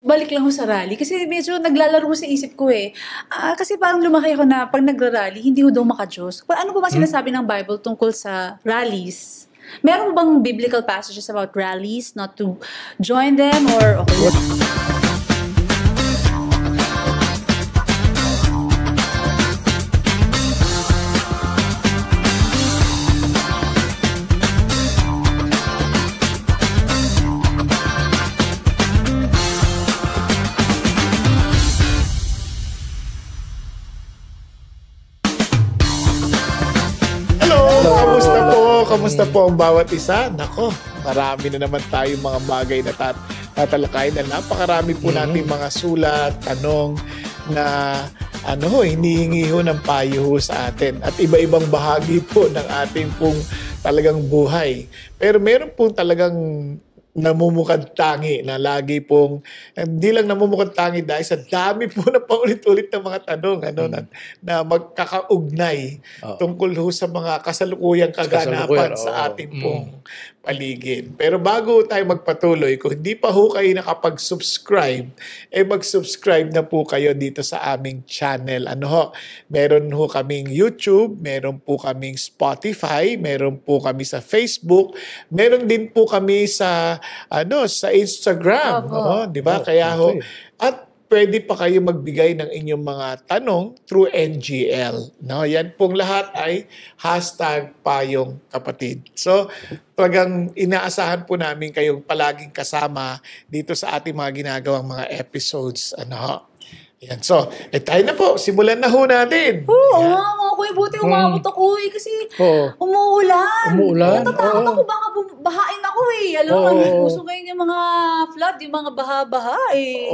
balik lang ho sa rally. Kasi medyo naglalaro sa isip ko eh. Kasi parang lumaki ako na pag nagra-rally, hindi ho daw maka-Diyos. Ano ba sinasabi ng Bible tungkol sa rallies? Meron bang biblical passages about rallies, not to join them, or okay? Kamusta po ang bawat isa? Nako, marami na naman tayong mga bagay na tatalakayin na napakarami po natin mga sulat, tanong na hinihingi ho ng payo ho sa atin at iba-ibang bahagi po ng ating pong talagang buhay. Pero meron pong talagang namumukad tangi na lagi pong hindi lang namumukad tangi dahil sa dami po na paulit-ulit ng mga tanong na magkakaugnay tungkol ho sa mga kasalukuyang kaganapan sa ating pong paligid. Pero bago tayo magpatuloy, kung hindi pa ho kayo nakapag-subscribe, mag-subscribe na po kayo dito sa aming channel. Meron ho kaming YouTube, meron po kaming Spotify, meron po kami sa Facebook, meron din po kami sa sa Instagram, di ba? Kaya ho, at pwede pa kayo magbigay ng inyong mga tanong through NGL. Yan pong lahat ay #PayongKapatid. So, talagang inaasahan po namin kayong palaging kasama dito sa ating mga ginagawang mga episodes. Yan. So, tayo na po. Simulan na ho natin. Oo, kuya, buti umabot ako eh. Kasi umuulan. Natatakot ako, baka bahain ako eh. Alam mo, uso ngayon yung mga flood, yung mga baha-baha eh.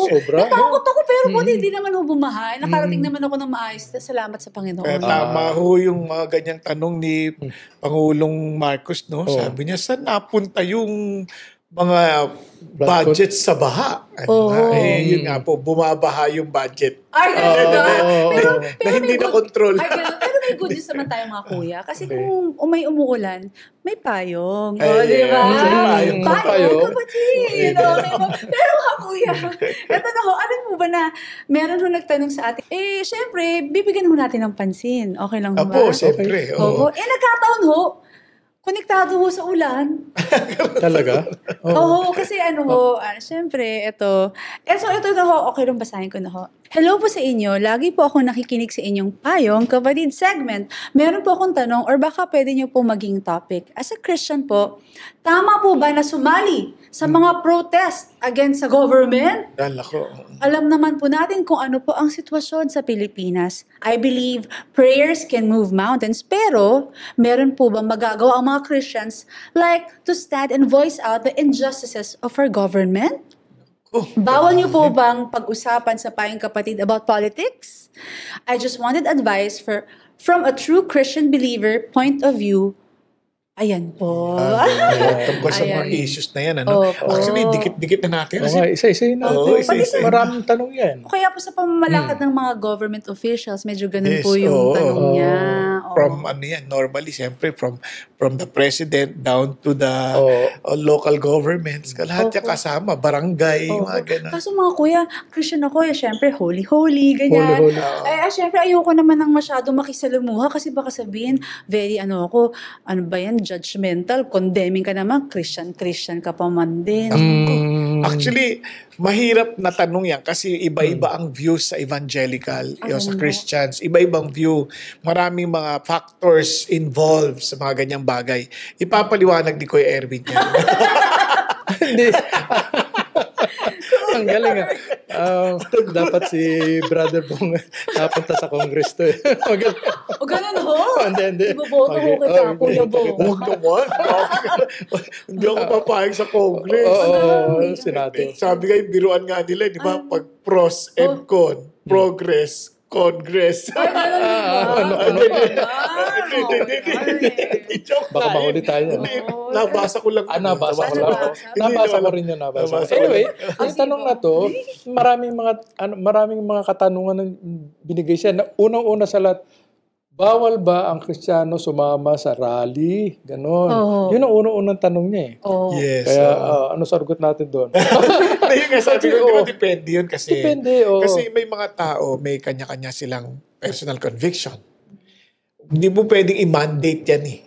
Sobra. Natakot ako, pero buti hindi naman ho bumaha. Nakarating naman ako ng maayos. Salamat sa Panginoon. Tama ho yung mga ganyang tanong ni Pangulong Marcos, no? Sabi niya, saan napunta yung mga budget sa baha? Yun nga po, bumabaha yung budget. Pero hindi na control. Pero may good news naman tayo mga kuya. Kasi kung may umuulan, may payong. Di ba? Payong, kapatid. Pero mga kuya, eto na ho, alam mo ba na meron ho nagtanong sa atin, syempre, bibigyan ho natin ng pansin. Okay lang ba? Opo, syempre. Nagkataon ho, konektado ho sa ulan. Talaga? Oo, kasi syempre, ito na ho, okay lang basahin ko na ho. Hello po sa inyo, lagi po ako nakikinig sa inyong Payong Kapatid segment. Meron po akong tanong or baka pwede niyo po maging topic. As a Christian po, tama po ba na sumali sa mga protest against sa government? Alam naman po natin kung ano po ang sitwasyon sa Pilipinas. I believe prayers can move mountains, pero meron po bang magagawa ang mga Christians like to stand and voice out the injustices of our government? Bawal niyo po bang pag-usapan sa Payong Kapatid about politics? I just wanted advice from a true Christian believer point of view. Ayan po. Tungkol sa mga issues na yan. Actually, dikit-dikit na natin. Isa-isa natin. Maraming tanong yan. Kaya po sa pamamalakad ng mga government officials, medyo ganun po yung tanong niya. From normally, siyempre, from the president down to the local governments. Lahat yung kasama, barangay, mga ganun. Kaso mga kuya, Christian ako, siyempre, holy, ganyan. Holy. Siyempre, ayoko naman ng masyado makisalamuha kasi baka sabihin, very ano ba yan, judgmental, condemning ka naman, Christian ka pa man din. Actually, mahirap na tanong yan kasi iba-iba ang views sa evangelical, sa Christians, iba-ibang view. Maraming mga factors involved sa mga ganyang bagay. Ipapaliwanag ni Kuya Erwin yan. Hindi. Ang galing dapat si brother pong napunta sa Congress to. O ganun ho? Hindi. Iboboto ho kita, Kuya Bo. Huwag naman. Hindi ako papayag sa Congress. Senado. Sabi nga, biruan nga nila, di ba? Pag pros and con, progress, Congress. Baka makulit tayo. Nabasa ko lang. Nabasa ko rin yun. Anyway, ang tanong na to, maraming mga katanungan na binigay siya. Unang-una sa lahat, bawal ba ang Kristiyano sumama sa rally? Ganon. Yun ang unang-unang tanong niya eh. Yes. Kaya ano sagot natin doon? Yung nga sabi ko, di ba, depende yun kasi. Depende, oo. Kasi may mga tao, may kanya-kanya silang personal conviction. Hindi mo pwedeng i-mandate yan eh.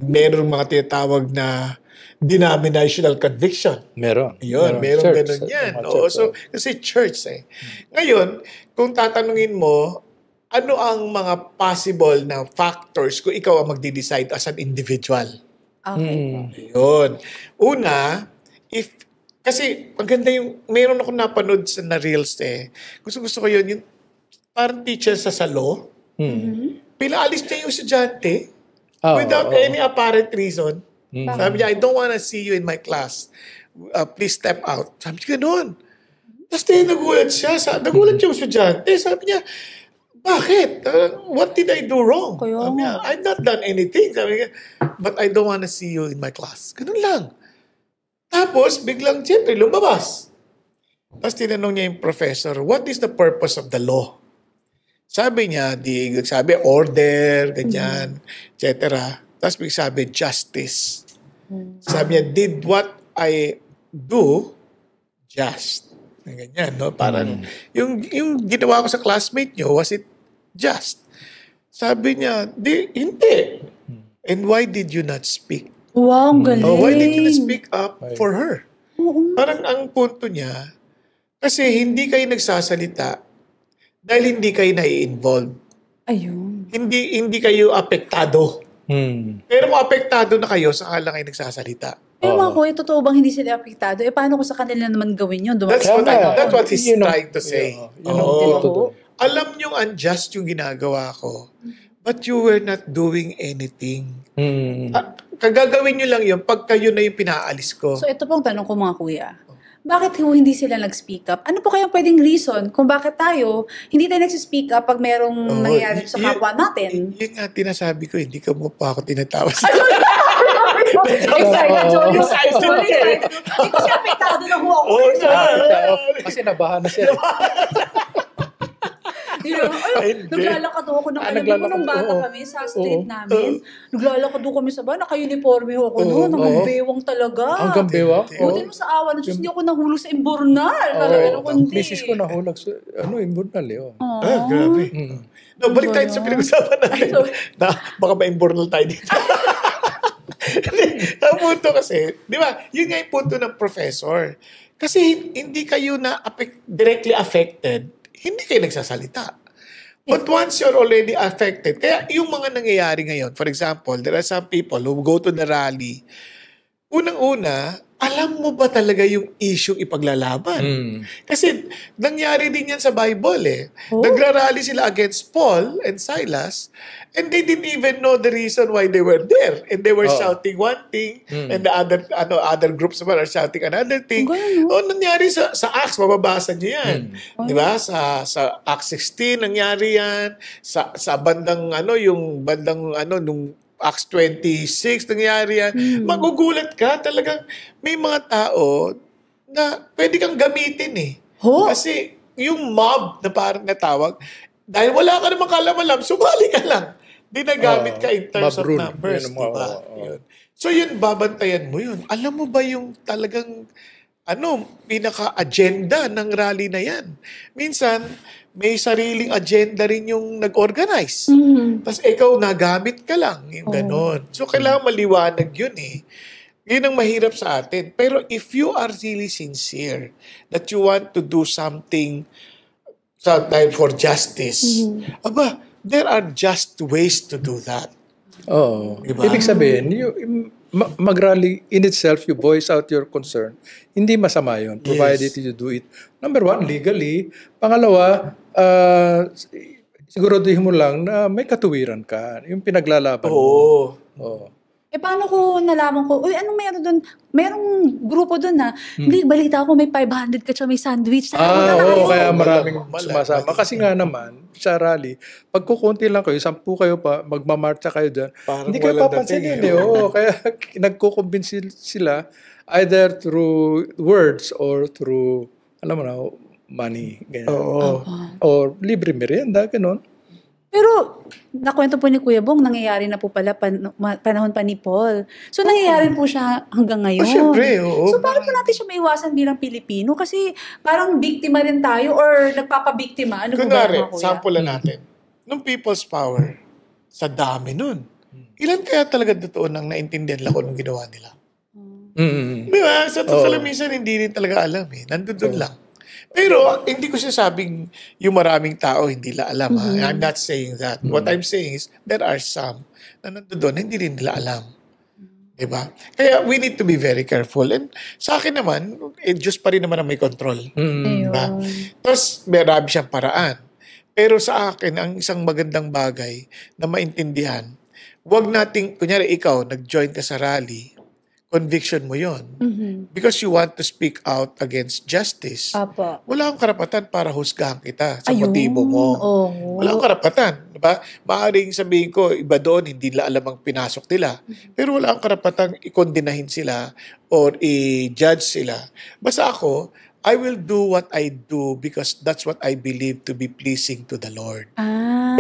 Meron mga tinatawag na denominational conviction. Meron. Yun, meron Church, ganun yan. mga Oo, church, so, kasi church eh. Ngayon, kung tatanungin mo, ano ang mga possible na factors kung ikaw ang magde-decide as an individual? Okay. Yun. Una, kasi maganda yung, meron ako napanood na reels eh. Gusto ko yun, yung parang teacher sa law, pinaalis niya yung estudyante without any apparent reason. Sabi niya, I don't wanna see you in my class. Please step out. Sabi niya, ganun. Tapos nagulat siya. Nagulat yung estudyante. Sabi niya, bakit? What did I do wrong? Sabi niya, I've not done anything. Sabi niya, but I don't wanna see you in my class. Ganun lang. Tapos, biglang, siyempre, lumabas. Tapos tinanong niya yung professor, what is the purpose of the law? Sabi niya, order, ganyan, etc. Tapos sabi, justice. Sabi niya, did what I do just? Ganyan, no? Parang, yung ginawa ko sa classmate niyo, was it just? Sabi niya, hindi. And why did you not speak? Wow, ang galing. Why did you not speak up for her? Parang ang punto niya, kasi hindi kayo nagsasalita dahil hindi kayo nai-involve. Ayun. Hindi kayo apektado. Pero kung apektado na kayo, saka lang kayo nagsasalita. Pero mga kuya, totoo bang hindi sila apektado? Paano ko sa kanila naman gawin yun? That's what he's trying to say. Oo. Alam niyong unjust yung ginagawa ko, but you were not doing anything. Kagagawin niyo lang yun pag kayo na yung pinaalis ko. So ito pong tanong ko mga kuya. Bakit hindi sila nag-speak up? Ano po kayang pwedeng reason kung bakit tayo hindi tayo nag-speak up pag merong nangyayari sa kapwa natin? Yun nga tinasabi ko, hindi ka mo pa ako tinatawas. Excited. Hindi kasi apektado na ho ako. Kasi nabahan na siya. Naglalakad ako ng nung bata kami sa street namin. Naglalakad kami sa bahay, naka-uniforme ako noon. Hanggang bewang talaga. Hanggang bewang? Buti mo sa awa ng Diyos, hindi ako nahulog sa imburnal. Talaga kundi. Misis ko nahulog sa imburnal. Grabe. No, balik tayo sa pinag-usapan natin. Baka ma-imburnal tayo dito. Ang punto kasi, di ba, yun nga yung punto ng professor. Kasi hindi kayo na directly affected, hindi kayo nagsasalita. But once you're already affected, kaya yung mga nangyayari ngayon, for example, there are some people who go to the rally, unang-una, alam mo ba talaga yung issue ipaglalaban? Kasi nangyari din yan sa Bible eh. Nagrarally sila against Paul and Silas and they didn't even know the reason why they were there. And they were shouting one thing and the other groups naman are shouting another thing. Nangyari sa Acts, mababasa niyo yan. Di ba? Sa Acts 16 nangyari yan. Sa bandang nung Acts 26, nangyari yan. Magugulat ka, talagang may mga tao na pwede kang gamitin eh. Kasi yung mob na parang natawag, dahil wala ka namang kalamalam, sumali ka lang. Di nagamit ka in terms of numbers. Diba? So yun, babantayan mo yun. Alam mo ba yung talagang pinaka-agenda ng rally na yan? Minsan, may sariling agenda rin yung nag-organize. Tapos ikaw nagamit ka lang, yung ganon. So kailangan maliwanag yun eh. Yun ang mahirap sa atin. Pero if you are really sincere that you want to do something for justice, there are just ways to do that. Diba? Ibig sabihin, mag-rally in itself, you voice out your concern. Hindi masama yun, provided you do it. Number one, legally. Pangalawa, siguraduhin mo lang na may katuwiran ka. Yung pinaglalaban mo. Paano ko nalaman ko, anong meron doon? Merong grupo doon na, hindi, balita ko may 500 ka may sandwich. Kaya maraming sumasama. Kasi nga naman, sa rally, pag kukunti lang kayo, 10 kayo pa, magmamarcha kayo dyan, hindi kayo papansinin Kaya nagkukumbinsi sila either through words or through, alam mo na, money. Ganyan. Or libre merienda, gano'n. Pero, nakwento po ni Kuya Bong, nangyayari na po pala panahon pa ni Paul. So, nangyayari po siya hanggang ngayon. Siyempre, oo. So, paano po natin siya maiwasan bilang Pilipino? Kasi, parang biktima rin tayo or nagpapabiktima. Ano po ba Kunwari, mga kuya? sample na natin. Nung People's Power, sa dami nun. Ilan kaya talaga totoo nang naintindihan lang ko nung ginawa nila? Di ba? Sa totoo lang, minsan hindi rin talaga alam eh. Nandun lang. Pero, hindi ko sinasabing yung maraming tao hindi nila alam. Ha? I'm not saying that. What I'm saying is, there are some na nandun, hindi rin nila alam. Diba? Kaya, we need to be very careful. And sa akin naman, Diyos pa rin naman ang may control. Diba? Tapos, marami siyang paraan. Pero sa akin, ang isang magandang bagay na maintindihan, wag nating, kunyari ikaw, nag-join ka sa rally, conviction mo yon because you want to speak out against justice. Apo. Wala kang karapatan para husgahan kita sa motibo mo. Wala kang karapatan. Diba? Maaaring sabihin ko, iba doon, hindi nila alam ang pinasok nila. Pero wala kang karapatan ikondinahin sila or i-judge sila. Basta ako, I will do what I do because that's what I believe to be pleasing to the Lord.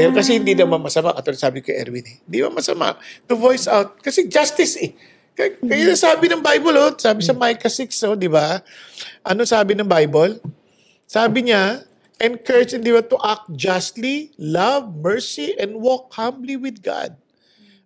Pero kasi hindi naman masama, katulad sabi ko Erwin hindi naman masama to voice out kasi justice Kaya sabi ng Bible, sabi sa Micah 6, di ba? Ano sabi ng Bible? Sabi niya, encourage and to act justly, love, mercy, and walk humbly with God.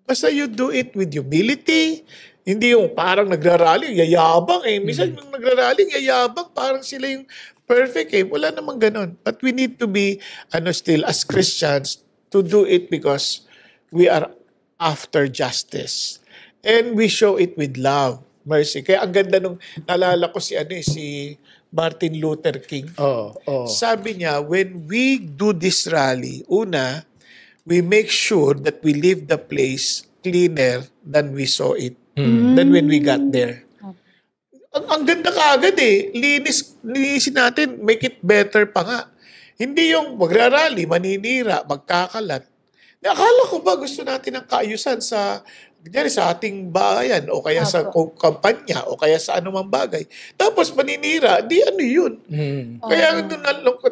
Basta you do it with humility, hindi yung parang nagrarally, yayabang Minsan yung nagrarally, yayabang, parang sila yung perfect Wala namang ganon. But we need to be, still, as Christians, to do it because we are after justice. And we show it with love, mercy. Kaya ang ganda nung naalala ko si Martin Luther King. Sabi niya, when we do this rally, una, we make sure that we leave the place cleaner than we saw it, than when we got there. Ang ganda kaagad linisin natin, make it better pa nga. Hindi yung magrarally, maninira, magkakalat. Akala ko ba gusto natin ng kaayusan sa ating bayan o kaya sa kampanya o kaya sa anumang bagay. Tapos maninira, di yun. Kaya doon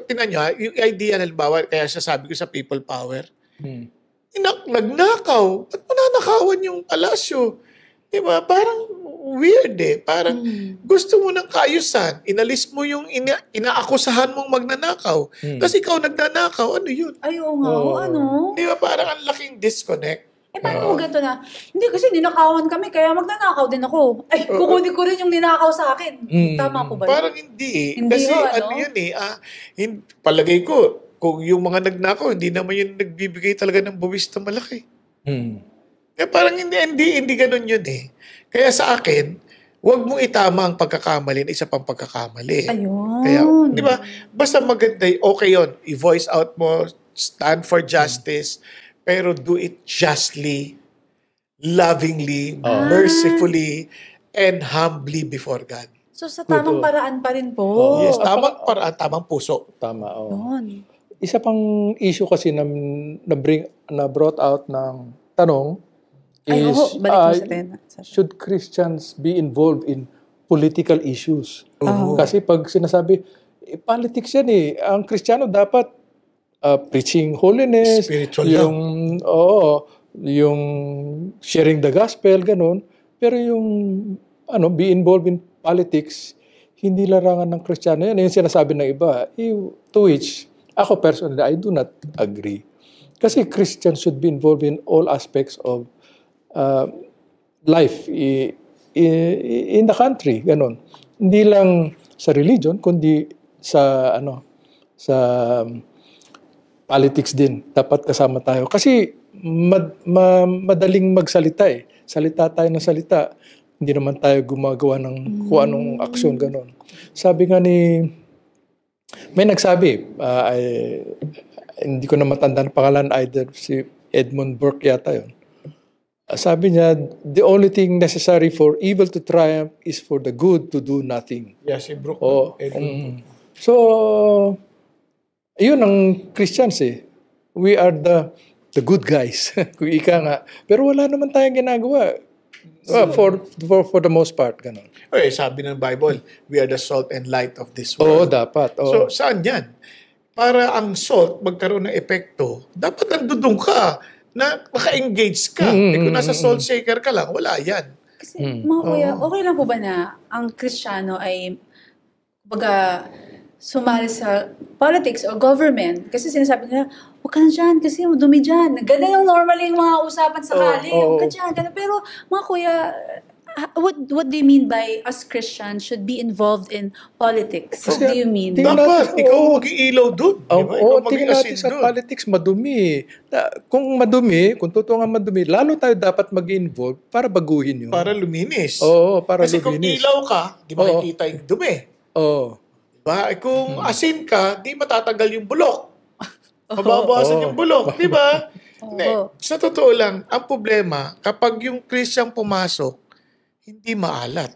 tinan niya, yung idea halimbawa, kaya sabi ko sa people power, nagnakaw, at mananakawan yung palasyo. Diba? Parang weird Parang gusto mo ng kaayusan, inalis mo yung inaakusahan mong magnanakaw. Kasi ikaw nagnanakaw, ano yun? Ayaw nga, ano? Diba? Parang ang laking disconnect. Paano ganito na? Hindi, kasi ninakawan kami, kaya magnanakaw din ako. Kukunin ko rin yung ninakaw sa akin. Tama po ba? Parang hindi. Kasi yun palagay ko, kung yung mga nagnakaw, hindi naman yun nagbibigay talaga ng buwis na malaki. Kaya parang hindi ganun yun Kaya sa akin, huwag mong itama ang pagkakamali na isa pang pagkakamali. Ayun. Kaya, di ba? Basta maganda, okay yun. I-voice out mo, stand for justice, pero do it justly, lovingly, mercifully, and humbly before God. So, sa tamang paraan pa rin po. Yes, tamang paraan, tamang puso. Tama, Yun. Isa pang issue kasi na brought out ng tanong is, balik mo sa tema. should Christians be involved in political issues? Kasi pag sinasabi, politics yan ang Kristiyano dapat preaching holiness, spiritual yung sharing the gospel, ganun. Pero yung be involved in politics, hindi larangan ng Kristiyano yan. Yung sinasabi ng iba, to which ako personally, I do not agree. Kasi Christians should be involved in all aspects of life in the country, ganun. Hindi lang sa religion, kundi sa politics din. Dapat kasama tayo. Kasi madaling magsalita Salita tayo ng salita. Hindi naman tayo gumagawa ng kung anong aksyon, gano'n. Sabi nga may nagsabi, hindi ko na matandaan pangalan, either si Edmund Burke yata yun. Sabi niya, the only thing necessary for evil to triumph is for the good to do nothing. Yes, si Brooke. So, yun ang Christians We are the good guys. Kung ika nga. Pero wala naman tayong ginagawa. For the most part, ganun. Sabi ng Bible, we are the salt and light of this world. Oo, dapat. So, saan yan? para ang salt magkaroon ng epekto, dapat nandudong ka na maka-engage ka. Kung nasa salt shaker ka lang, wala yan. Kasi mga kuya, okay lang po ba na ang Kristiyano ay baga sumali sa politics o government? Kasi sinasabi nila, huwag ka na dyan kasi madumi dyan. Ganun yung normally yung mga usapan sa kali. Huwag ka dyan. Ganun. Pero mga kuya, what do you mean by us Christians should be involved in politics? What do you mean? Dapat, ikaw mag-iilaw doon. Tingnan natin sa politics, madumi. Kung madumi, kung totoo nga madumi, lalo tayo dapat mag-involve para baguhin yun. Para luminis. Oo, para kasi luminis. Kung ilaw ka, di makikita yung dumi. Oo. Diba? Kung asin ka, di matatanggal yung bulok. Mababawasan yung bulok. Di ba? Sa totoo lang, ang problema, kapag yung Christian pumasok, hindi maalat.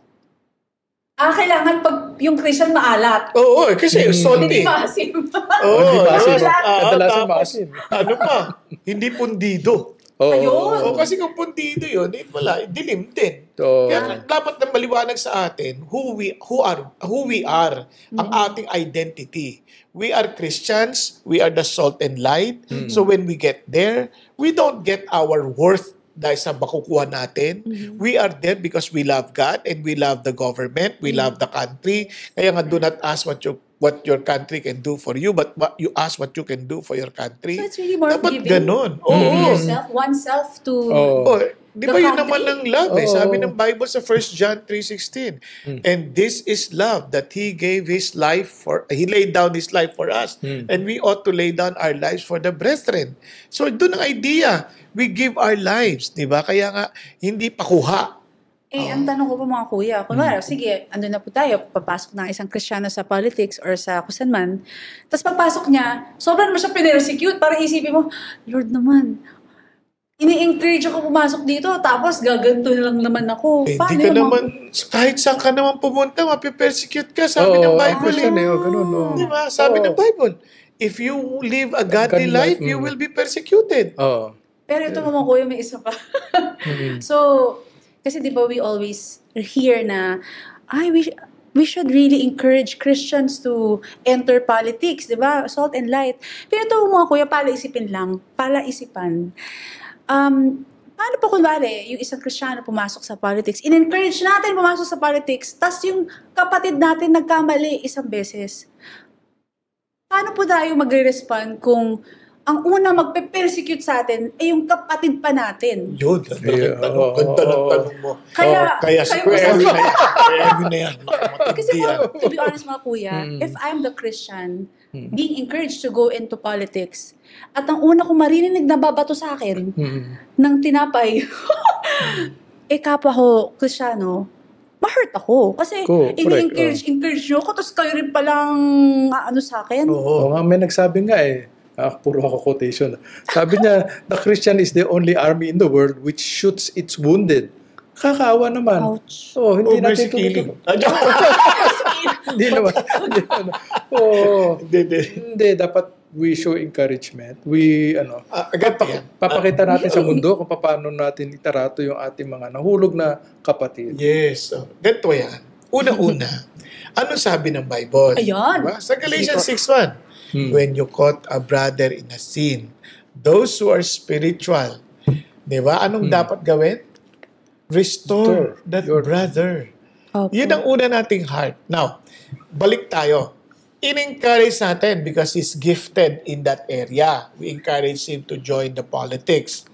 Kailangan pag yung Christian maalat. Oo, kasi salty. Hindi maasim. Oo, kadalasan maasim. Ano pa? Hindi pundido. Ayun. Kasi kung pundido yun, wala, dilim din. Kaya dapat na maliwanag sa atin who we are, ang ating identity. We are Christians, we are the salt and light. So when we get there, we don't get our worth dahil sa makukuha natin. We are there because we love God and we love the government, we love the country. Kaya nga, do not ask what your country can do for you, but you ask what you can do for your country. So it's really more dapat giving. ganon. Yourself, oneself to di ba yun naman ang love eh? Sabi ng Bible sa 1 John 3:16. And this is love, that He gave His life He laid down His life for us. And we ought to lay down our lives for the brethren. So doon ang idea. We give our lives, di ba? Kaya nga, hindi pakuha. Ang tanong ko po mga kuya, kunwari, sige, andun na po tayo, papasok ng isang Kristiyano sa politics or sa kusan man. Tapos pagpasok niya, sobrang naman siya pinersecute para isipin mo, Lord naman, ini-encourage ako pumasok dito, tapos gaganto lang naman ako. Hindi ka naman, kahit saan ka naman pumunta, mapipersecute ka, sabi ng Bible. Di ba? Sabi ng Bible, if you live a godly life, you will be persecuted. Pero ito mga kuya, may isa pa. So, kasi di ba we always hear na, we should really encourage Christians to enter politics, di ba? Salt and light. Pero ito mga kuya, palaisipan. Paano po kunwari, yung isang Kristiyano pumasok sa politics, in-encourage natin pumasok sa politics, tas yung kapatid natin nagkamali isang beses. Paano po tayo magre-respond kung ang una magpe-persecute sa atin ay yung kapatid pa natin? Yun, ganda ng tanong mo. Kaya si Erwin na yan. Kasi to be honest mga kuya, if I'm the Christian, being encouraged to go into politics, at ang una kong marinig na babato sa akin ng tinapay, kapwa ko Kristiyano, ma-hurt ako. Kasi ini-encourage nyo ako, tapos kayo rin palang sa akin. Oo nga, may nagsabi nga puro ako quotation. Sabi niya, the Christian is the only army in the world which shoots its wounded. Kakaawa naman. Ouch. Hindi natin killing. Hindi naman. Hindi, dapat we show encouragement. We, papakita natin sa mundo kung paano natin itarato yung ating mga nahulog na kapatid. Yes. Ganito yan. Una-una, anong sabi ng Bible? Ayan. Diba? Sa Galatians 6:1, when you caught a brother in a sin, those who are spiritual, di ba? Anong dapat gawin? Restore that brother. Yun ang una nating heart. Now, balik tayo. In-encourage natin because he's gifted in that area. We encourage him to join the politics.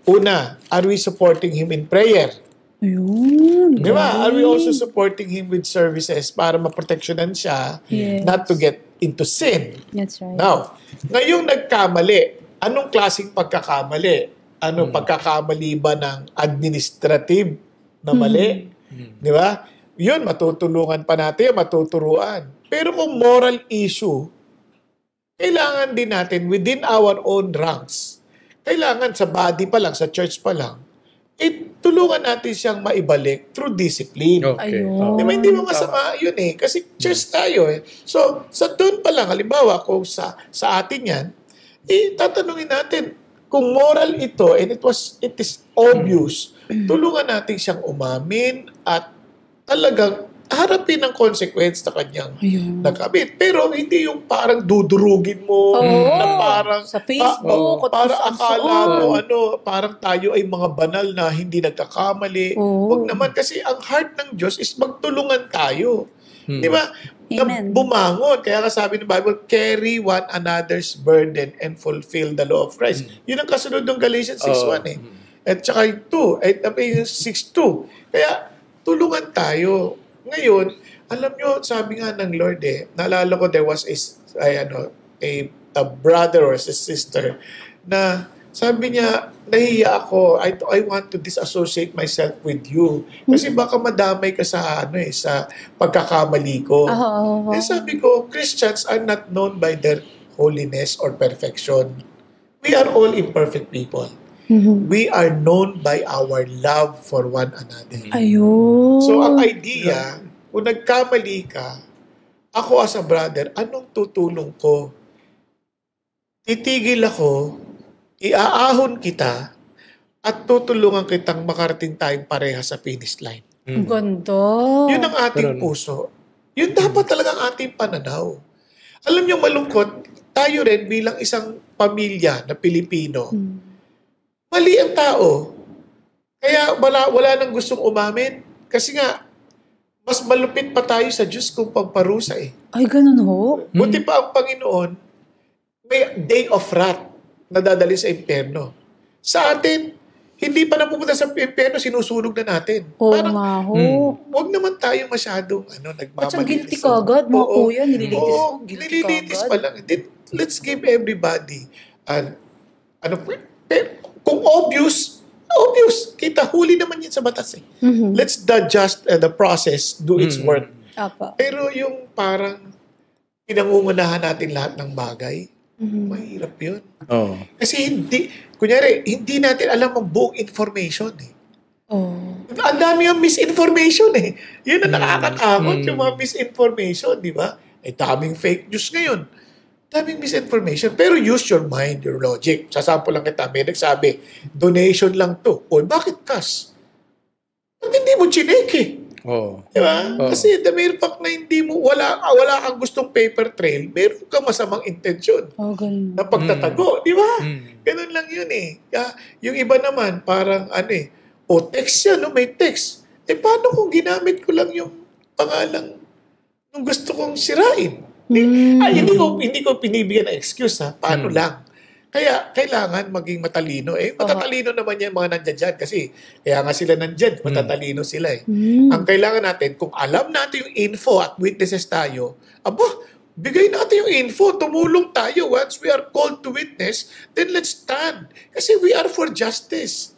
Una, are we supporting him in prayer? Ayun. Di ba? Are we also supporting him with services para maproteksyonan siya not to get into sin? That's right. Now, ngayong nagkamali, anong klaseng pagkakamali? Pagkakamali ba ng administrative na mali? Di ba? Yun, matutulungan pa natin, matuturuan. Pero kung moral issue, kailangan din natin within our own ranks. Kailangan sa body pa lang, sa church pa lang, tulungan natin siyang maibalik through discipline. Okay. Di ba, hindi mo masama yun kasi church tayo So, sa doon pa lang, halimbawa, kung sa atin yan, tatanungin natin, kung moral ito, and it is obvious, tulungan natin siyang umamin at talagang harapin ang consequence na kanyang Ayun. nakamit. Pero hindi yung parang dudurugin mo, Oo. na parang, Sa Facebook, at para kung akala saan. mo, parang tayo ay mga banal na hindi nagkakamali. Oo. Wag naman, kasi ang heart ng Diyos is magtulungan tayo. Di ba? Na Amen. bumangon. Kaya sabi ng Bible, carry one another's burden and fulfill the law of Christ. Yun ang kasunod ng Galatians 6:1 eh. At saka yung 6:2. Kaya tulungan tayo. Ngayon, alam nyo, sabi nga ng Lord naalala ko there was a brother or a sister na sabi niya, nahiya ako, I want to disassociate myself with you. Kasi baka madamay ka sa sa pagkakamali ko. Sabi ko, Christians are not known by their holiness or perfection. We are all imperfect people. We are known by our love for one another. Ayun. So, ang idea, kung nagkamali ka, ako as a brother, anong tutulong ko? Titigil ako, iaahon kita, at tutulungan kitang makarating tayong pareha sa finish line. Ang ganda. Yun ang ating puso. Yun dapat talaga ang ating pananaw. Alam niyo, malungkot, tayo rin bilang isang pamilya na Pilipino, mali ang tao. Kaya wala nang gustong umamin. Kasi nga, mas malupit pa tayo sa Diyos kung pagparusa Ay, ganun ho? Buti pa ang Panginoon, may day of wrath na dadali sa impyerno. Sa atin, hindi pa napupunta sa impyerno, sinusunog na natin. Oo nga ho. Huwag naman tayo masyadong nagmamalinis. At siyang guilty ka agad, mga kuya, nililitis mo. Guilty ka nililitis agad. pa lang. Let's give everybody kung obvious, kita, huli naman yun sa batas Let's adjust the process, do its work. Apa. Pero yung parang pinangungunahan natin lahat ng bagay, mahirap yun. Kasi hindi natin alam ang buong information Ang dami yung misinformation Yun ang nakakatakot, yung mga misinformation, di ba? Daming fake news ngayon. Daming misinformation. Pero use your mind, your logic. Sasample lang kita. May nagsabi, donation lang to. O, bakit cash? Ba't hindi mo chinek Diba? Kasi the mere fact na hindi mo, wala kang gustong paper trail, meron kang masamang intensyon na pagtatago. Di ba? Ganun lang yun Yung iba naman, parang text yan, may text. Paano kung ginamit ko lang yung pangalang nung gusto kong sirain? Hindi ko pinibigyan ng excuse Paano lang? Kaya kailangan maging matalino matatalino naman yan mga nandyan dyan kasi kaya nga sila nandyan, matatalino sila Ang kailangan natin, kung alam natin yung info at witnesses tayo, bigay natin yung info, tumulong tayo. Once we are called to witness, then let's stand. Kasi we are for justice.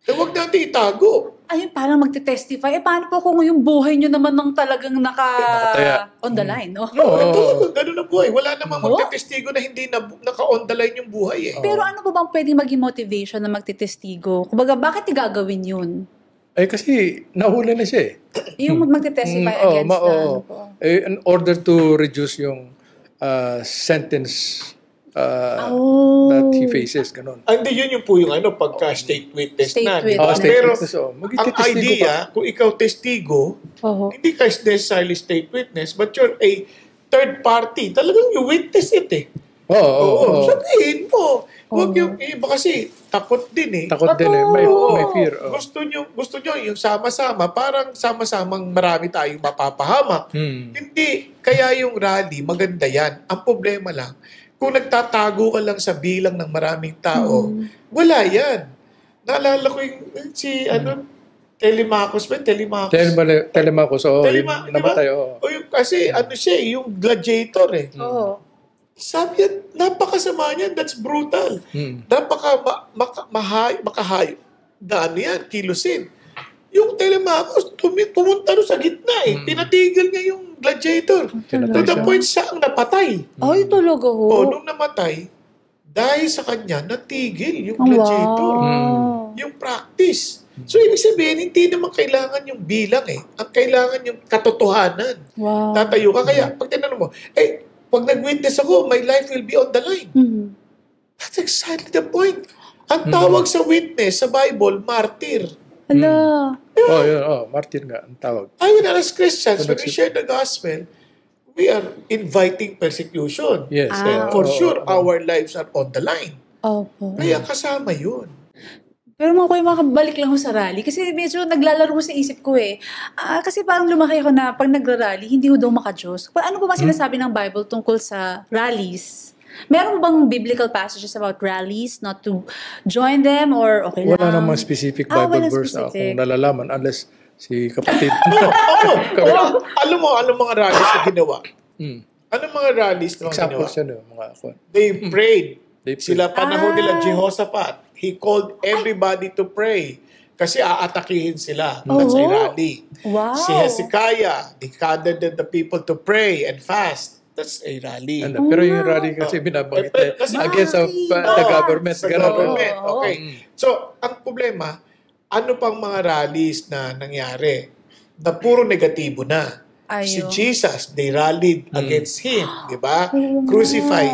Huwag natin itago. Ayun, parang magte-testify. Paano po kung yung buhay nyo naman nang talagang on the line? Ganun na buhay. Wala namang magtetestigo na hindi naka-on the line yung buhay Pero ano ba bang pwede maging motivation na magtetestigo? Kumbaga, bakit gagawin yun? Kasi nahuli na siya Yung magte-testify against in order to reduce yung sentence that he faces, ganun. Hindi, yun yung po yung pagka-state witness na. Pero, ang idea, kung ikaw testigo, hindi ka necessarily state witness, but you're a third party. Talagang you witness it sabihin mo. Huwag yung iba kasi takot din Takot din may fear. Gusto nyo yung sama-sama, parang sama-samang marami tayong mapapahamak. Hindi, kaya yung rally, maganda yan. Ang problema lang, kung nagtatago ka lang sa bilang ng maraming tao, wala yan. Naalala ko yung Telemachus. Telemachus, namatay, Kasi siya, yung gladiator Sabi yan, napakasama niyan, that's brutal. Makahayo. Yan, kilusin. Yung Telemachus, pumunta sa gitna Tinatigil niya yung gladiator. To the point siya ang napatay. Ay, talaga nung namatay, dahil sa kanya, natigil yung gladiator. Yung practice. So, ibig sabihin, hindi naman kailangan yung bilang Ang kailangan yung katotohanan. Tatayo ka. Kaya, pag tinanong mo, pag nag-witness ako, my life will be on the line. That's exactly the point. Ang tawag sa witness sa Bible, martyr. Hala. Martyr nga ang tawag. Ayun, as Christians, when we share the gospel, we are inviting persecution. Yes. For sure, our lives are on the line. Opo. Kaya kasama yun. Pero mga kuya, makabalik lang ako sa rally. Kasi medyo naglalaro sa isip ko eh. Kasi parang lumaki ako na pag nagra-rally, hindi ko daw maka-Diyos. Ano po ba sinasabi ng Bible tungkol sa rallies? Meron mo bang biblical passages about rallies, not to join them, or okay lang? Wala namang specific Bible walang verse na specific. akong nalalaman unless si kapatid. Alam mo mga rallies na ginawa? Anong mga rallies na ginawa? Examples yan mga ako. They prayed. They prayed. Sila panahon nila Jehoshaphat. He called everybody to pray. Kasi aatakihin sila. That's a rally. Wow. Si Hezekiah, he gathered the people to pray and fast. That's a rally. Pero yung rally kasi binabanggit against the government. Sa government. Okay. So, ang problema, ano pang mga rallies na nangyari na puro negatibo na? Si Jesus, they rallied against him. Diba? Crucify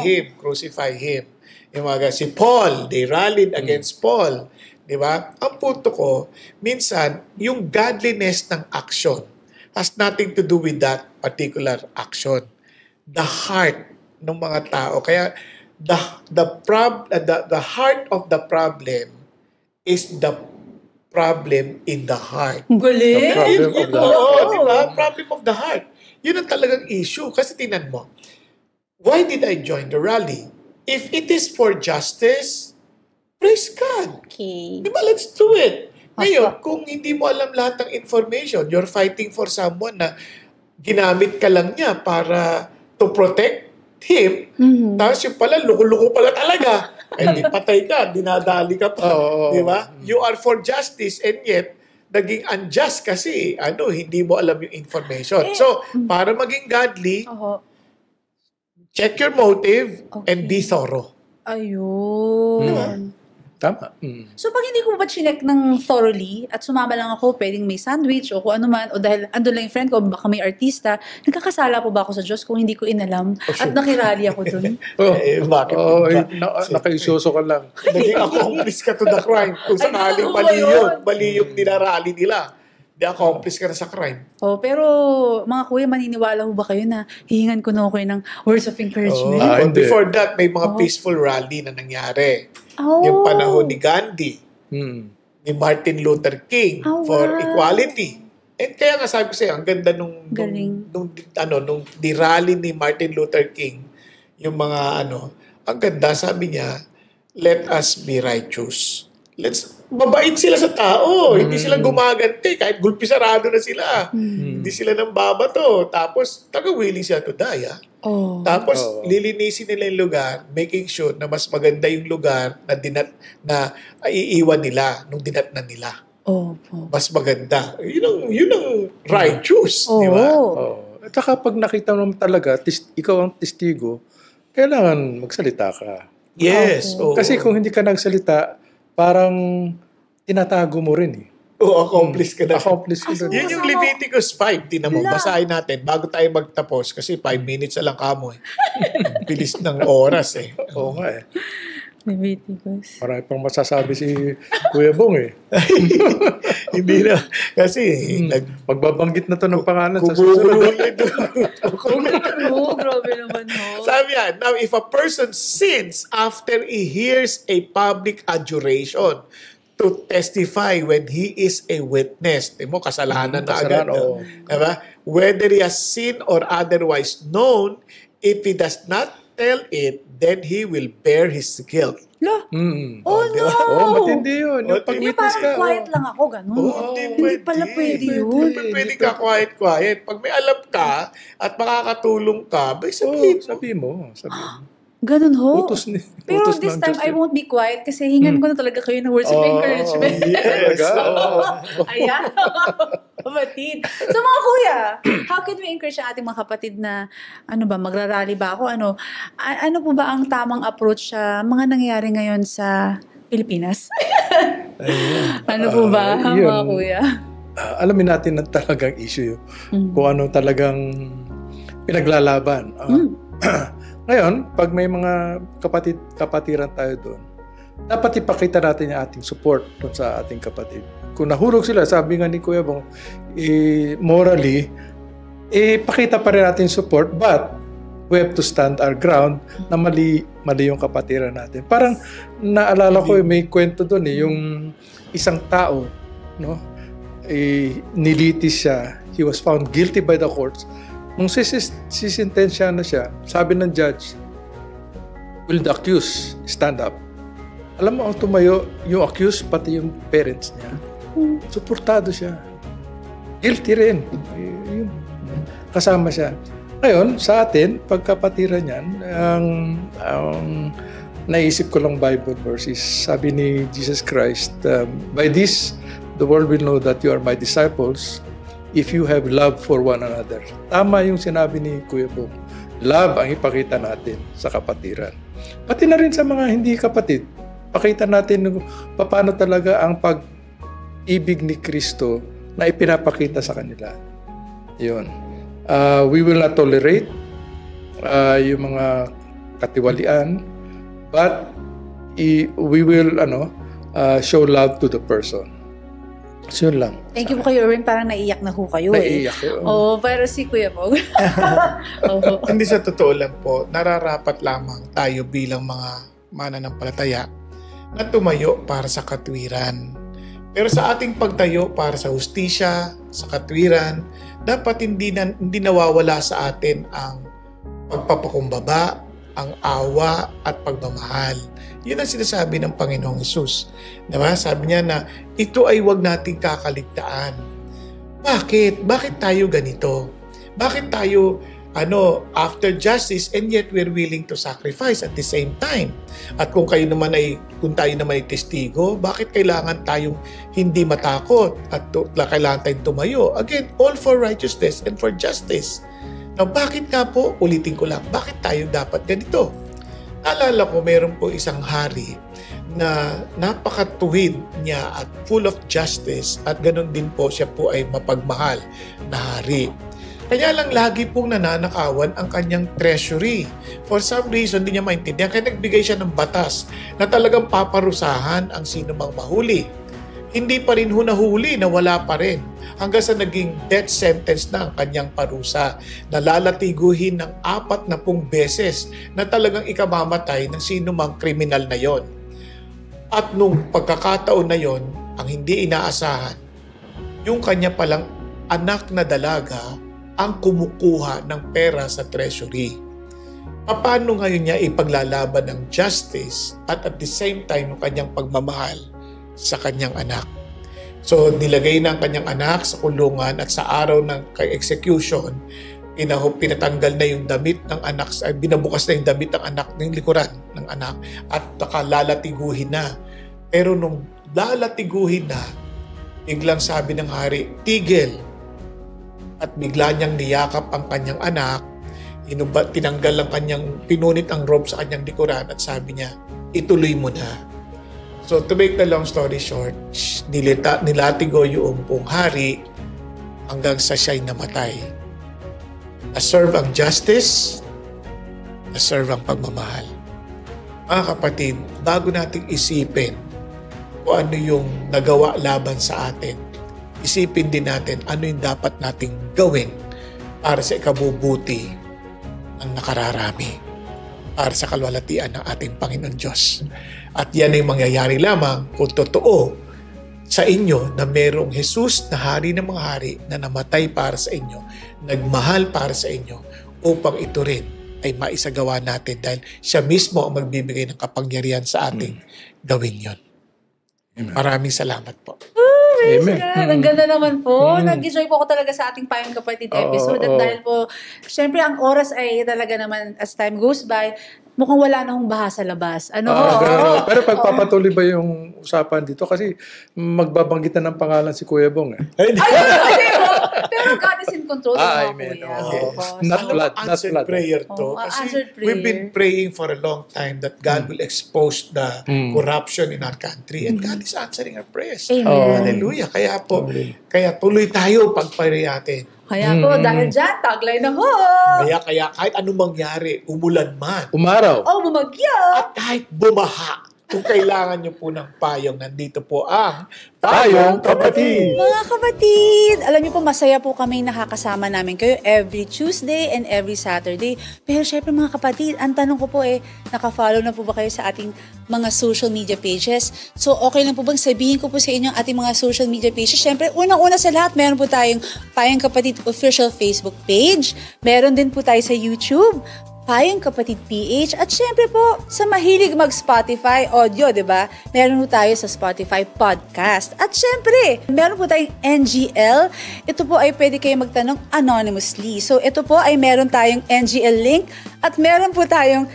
him. Yung mga, si Paul, they rallied against Paul. Diba? Ang punto ko, minsan, yung godliness ng action has nothing to do with that particular action. The heart ng mga tao. Kaya, the heart of the problem is the problem in the heart. Galing! The problem of the Oo, diba? Problem of the heart. Yun ang talagang issue. Kasi tinan mo, why did I join the rally? If it is for justice, praise God. Okay. Diba, let's do it. Ngayon, kung hindi mo alam lahat ng information, you're fighting for someone na ginamit ka lang niya para to protect him, tapos yung pala, luko-luko pala talaga. Di patay ka, dinadali ka pa. Diba? You are for justice and yet, naging unjust kasi, hindi mo alam yung information. So, para maging godly, check your motive and be thorough. Ayun. Tama. So, pag hindi ko ba chinek ng thoroughly at sumama lang ako, pwedeng may sandwich o kung ano man, o dahil andun lang yung friend ko, baka may artista, nagkakasala po ba ako sa Diyos kung hindi ko inalam at nakirali ako dun? Bakit? Nakaisoso ka lang. Naging accomplice ka to the crime. Kung sakaling mali yung dinarali nila. Di-accomplice ka na sa crime. Pero mga kuya, maniniwala ho ba kayo na hihingan ko na ako ng words of encouragement? But before that, may mga peaceful rally na nangyari. Yung panahon ni Gandhi, ni Martin Luther King for equality. And kaya nga sabi ko sa'yo, ang ganda nung rally ni Martin Luther King, yung mga ang ganda, sabi niya, let us be righteous. Mabait sila sa tao. Hindi sila gumaganti. Kahit gulpisarado na sila. Hindi sila nang babato. Tapos, willing sila to die. Tapos, lilinisin nila yung lugar, making sure na mas maganda yung lugar na iiwan nila nung dinatnan nila. Mas maganda. Yun ang righteous. Di ba? At saka pag nakita mo talaga, ikaw ang testigo, kailangan magsalita ka. Yes. Kasi kung hindi ka nagsalita, parang tinatago mo rin eh. Accomplish ka na. Yun yung Leviticus 5. Tinan mo, basahin natin bago tayo magtapos kasi 5 minutes na lang kamo eh. Bilis ng oras eh. Oo nga eh. Leviticus. Marami pang masasabi si Kuya Bong eh. Hindi na. Kasi magbabanggit na to ng pangalan sa susunod. Grabe naman ho. Sabi yan, now if a person sins after he hears a public adjuration to testify when he is a witness, mo kasalanan na agad. Diba? Whether he has sinned or otherwise known, if he does not tell it, then he will bear his guilt. Matindi yun. Yung pag-witness ka. Quiet lang ako, ganun. Hindi pala pwede yun. Pwede ka quiet. Pag may alam ka at makakatulong ka, sabihin mo. Ganun ho. Pero utos this ng time, Diyos I won't be quiet kasi hingan ko na talaga kayo ng words of encouragement. Yes. Ayan. Kapatid. So mga kuya, how can we encourage ang ating mga kapatid na, magrarally ba ako? Ano po ba ang tamang approach sa mga nangyayari ngayon sa Pilipinas? Ano po ba, mga kuya? Alamin natin na talagang issue kung ano talagang pinaglalaban. Ngayon, pag may mga kapatiran tayo doon, dapat ipakita natin yung ating support doon sa ating kapatid. kung nahulog sila, sabi nga ni Kuya Bong, morally, pakita pa rin natin support, but we have to stand our ground na mali yung kapatiran natin. Parang naalala ko, may kwento doon yung isang tao, no? Nilitis siya. He was found guilty by the courts. Nung sisintensya na siya, sabi ng judge, will the accused stand up? Alam mo, ang tumayo, yung accused, pati yung parents niya. Suportado siya. Guilty rin. Kasama siya. Ngayon, sa atin, pagkapatiran niyan, ang naisip ko lang Bible verses, sabi ni Jesus Christ, by this, the world will know that you are my disciples if you have love for one another. Tama yung sinabi ni Kuya Bong. Love ang ipakita natin sa kapatiran. Pati na rin sa mga hindi kapatid. Pakita natin paano talaga ang pag-ibig ni Kristo na ipinapakita sa kanila. Yun. We will not tolerate yung mga katiwalian, but we will show love to the person. So yun lang. Thank you po kayo, Erwin. Parang naiyak na ho kayo. Naiyak kayo. Pero si Kuya Bong. Hindi, sa totoo lang po, nararapat lamang tayo bilang mga mananampalataya na tumayo para sa katwiran. Pero sa ating pagtayo para sa hustisya, sa katwiran, dapat hindi nawawala sa atin ang pagpapakumbaba, ang awa at pagmamahal. Yun ang sinasabi ng Panginoong Hesus. Diba? Sabi niya na ito ay huwag nating kakaligtaan. Bakit? Bakit tayo ganito? Bakit tayo after justice and yet we're willing to sacrifice at the same time? At kung tayo naman ay testigo, bakit kailangan tayong hindi matakot at kailangan tayong tumayo? Again, all for righteousness and for justice. Now, bakit nga po, ulitin ko lang, bakit tayo dapat ganito? Naalala ko, meron po isang hari na napakatuwid niya at full of justice at ganun din po siya po ay mapagmahal na hari. Kaya lang lagi pong nananakawan ang kanyang treasury. For some reason, hindi niya maintindihan. Kaya nagbigay siya ng batas na talagang paparusahan ang sino mang mahuli. Hindi pa rin hunahuli na wala pa rin. Hanggang sa naging death sentence na ang kanyang parusa. Nalalatigohin ng 40 beses na talagang ikamamatay ng sino mang kriminal na yon. At nung pagkakataon na yon, ang hindi inaasahan, yung kanya palang anak na dalaga ang kumukuha ng pera sa treasury. Paano ngayon niya ipaglalaban ng justice at the same time ng kanyang pagmamahal sa kanyang anak? So, nilagay na ang kanyang anak sa kulungan at sa araw ng execution, pinatanggal na yung damit ng anak, binabukas na yung damit ng anak, ng likuran ng anak, at nakalatiguhin na. Pero nung lalatiguhin na, biglang sabi ng hari, tigil. At bigla niyang niyakap ang kanyang anak, tinanggal ang pinunit ang robe sa kanyang likuran at sabi niya, ituloy mo na. So to make the long story short, nilatigo yung pong hari hanggang sa siya'y namatay. Na-serve ang justice, na-serve ang pagmamahal. Mga kapatid, bago nating isipin kung ano yung nagawa laban sa atin, isipin din natin ano yung dapat nating gawin para sa ikabubuti ng nakararami, para sa kalwalatian ng ating Panginoon Diyos. At yan ay mangyayari lamang kung totoo sa inyo na merong Jesus na hari ng mga hari na namatay para sa inyo, nagmahal para sa inyo, upang ito rin ay maisagawa natin dahil siya mismo ang magbibigay ng kapangyarihan sa ating gawin yon. Maraming salamat po. Amen. Ang ganda naman po. Nag-enjoy po ako talaga sa ating Payong Kapatid episode. At dahil po, syempre ang oras ay talaga naman as time goes by, mukhang wala na hong baha sa labas. Pero pagpapatuloy ba yung usapan dito? Kasi magbabanggit na ng pangalan si Kuya Bong. Pero God is in control. Amen. Not blood. Answered prayer to. Kasi we've been praying for a long time that God will expose the corruption in our country. And God is answering our prayers. Amen. Hallelujah. Kaya tuloy tayo pagpray natin. Kaya po, dahil dyan, taglay na ho. Kaya kahit anong mangyari, umulan man. Umaraw. Bumagyo. At kahit bumaha, Kung kailangan nyo po ng payong, nandito po ang Payong Kapatid! Mga kapatid, alam niyo po, masaya po kami nakakasama namin kayo every Tuesday and every Saturday. Pero syempre mga kapatid, ang tanong ko po naka-follow na po ba kayo sa ating mga social media pages? So okay lang po bang sabihin ko po sa inyo ang ating mga social media pages? Syempre, unang-una sa lahat, meron po tayong Payong Kapatid official Facebook page. Meron din po tayo sa YouTube, Payong Kapatid PH, at syempre po, sa mahilig mag-Spotify audio, di ba? Meron po tayo sa Spotify podcast. At syempre, meron po tayong NGL. Ito po ay pwede kayo magtanong anonymously. So ito po ay meron tayong NGL link at meron po tayong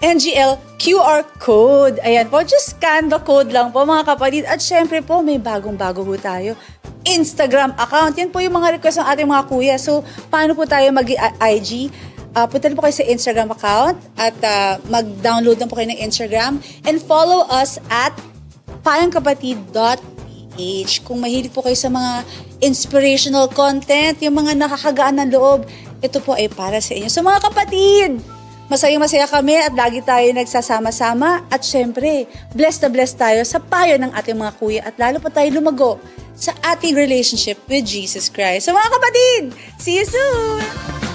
NGL QR code. Ayan po, just scan the code lang po mga kapatid. At syempre po, may bagong-bago po tayo Instagram account. Yan po yung mga request ng ating mga kuya. So, paano po tayo mag-IG? Punta po kayo sa Instagram account at mag-download na po kayo ng Instagram and follow us at payongkapatid.ph. Kung mahilig po kayo sa mga inspirational content, yung mga nakakagaan ng loob, ito po ay para sa inyo. So mga kapatid, masaya-masaya kami at lagi tayo nagsasama-sama at syempre, blessed na blessed tayo sa payo ng ating mga kuya at lalo pa tayo lumago sa ating relationship with Jesus Christ. So mga kapatid, see you soon!